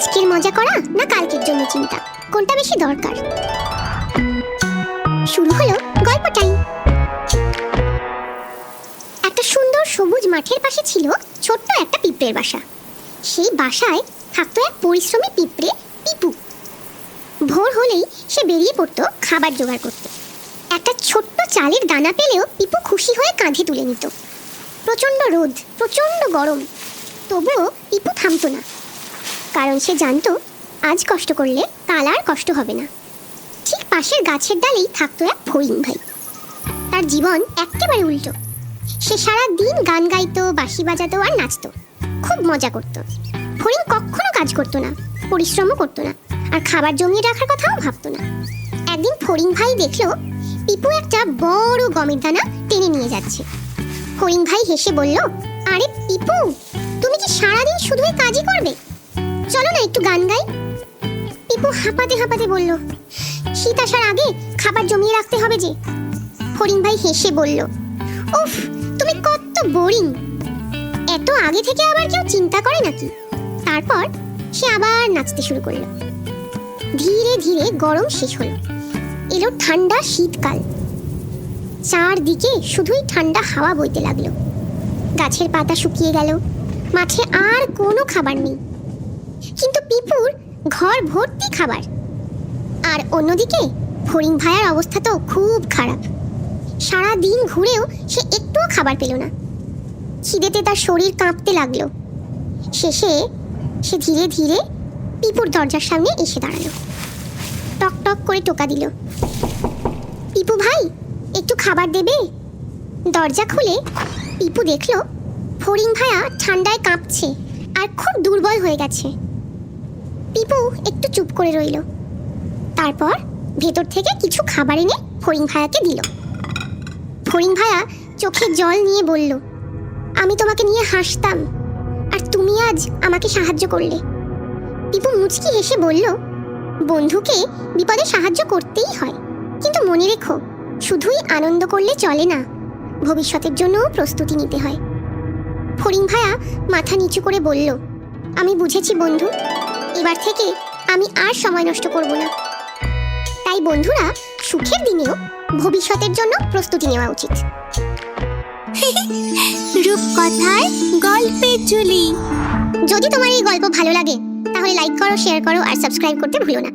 আজকের মজা করা না কালকের জন্য চিন্তা, কোনটা বেশি দরকার? শুরু হলো গল্প টাইম। একটা সুন্দর সবুজ মাঠের পাশে ছিল ছোট্ট একটা পিঁপড়ের বাসা। সেই বাসায় থাকতো এক পরিশ্রমী পিঁপড়ে পিপু। ভোর হলেই সে বেরিয়ে পড়তো খাবার জোগাড় করতে। একটা ছোট্ট চালের দানা পেলেও পিপু খুশি হয়ে কাঁধে তুলে নিত। প্রচণ্ড রোদ, প্রচণ্ড গরম, তবুও পিপু থামতো না, কারণ সে জানতো আজ কষ্ট করলে কাল আর কষ্ট হবে না। ঠিক পাশের গাছের ডালেই থাকতো এক ফড়িং ভাই। তার জীবন একেবারে উল্টো। সে সারা দিন গান গাইতো, বাঁশি বাজাতো আর নাচতো, খুব মজা করত। ফড়িং কখনো কাজ করতো না, পরিশ্রমও করতো না, আর খাবার জমিয়ে রাখার কথাও ভাবতো না। একদিন ফড়িং ভাই দেখলো পিপু একটা বড় গমের দানা টেনে নিয়ে যাচ্ছে। ফড়িং ভাই হেসে বলল, আরে পিপু, তুমি কি সারাদিন শুধুই কাজই করবে? চলো না একটু গান গাই। পিপু হাঁপাতে হাঁপাতে বলল, শীত আসার আগে খাবার জমিয়ে রাখতে হবে যে। ফড়িং ভাই হেসে বলল, উফ, তুমি কত বোরিং, এত আগে থেকে আবার কেউ চিন্তা করে নাকি? তারপর সে আবার নাচতে শুরু করলো। ধীরে ধীরে গরম শেষ হলো, এলো ঠান্ডা শীতকাল। চারদিকে শুধুই ঠান্ডা হাওয়া বইতে লাগলো। গাছের পাতা শুকিয়ে গেল, মাঠে আর কোনো খাবার নেই, কিন্তু পিপুর ঘর ভর্তি খাবার। আর অন্যদিকে ফড়িং ভাইয়ার অবস্থা তো খুব খারাপ। সারা দিন ঘুরেও সে একটুও খাবার পেল না। খিদেতে তার শরীর কাঁপতে লাগলো। শেষে সে ধীরে ধীরে পিপুর দরজার সামনে এসে দাঁড়ালো। টক টক করে টোকা দিল, পিপু ভাই, একটু খাবার দেবে? দরজা খুলে পিপু দেখলো ফড়িং ভাইয়া ঠান্ডায় কাঁপছে আর খুব দুর্বল হয়ে গেছে। পিপু একটু চুপ করে রইল, তারপর ভেতর থেকে কিছু খাবার এনে ফড়িং ভাইয়াকে দিল। ফড়িং ভাইয়া চোখে জল নিয়ে বলল, আমি তোমাকে নিয়ে হাসতাম, আর তুমি আজ আমাকে সাহায্য করলে। পিপু মুচকি হেসে বলল, বন্ধুকে বিপদে সাহায্য করতেই হয়, কিন্তু মনে রেখো, শুধুই আনন্দ করলে চলে না, ভবিষ্যতের জন্যও প্রস্তুতি নিতে হয়। ফড়িং ভাইয়া মাথা নিচু করে বলল, আমি বুঝেছি বন্ধু, এবার থেকে আমি আর সময় নষ্ট করব না। তাই বন্ধুরা, সুখের দিনেও ভবিষ্যতের জন্য প্রস্তুতি নেওয়া উচিত। রূপকথার গল্পের ঝুলি। যদি তোমার এই গল্প ভালো লাগে তাহলে লাইক করো, শেয়ার করো আর সাবস্ক্রাইব করতে ভুলো না।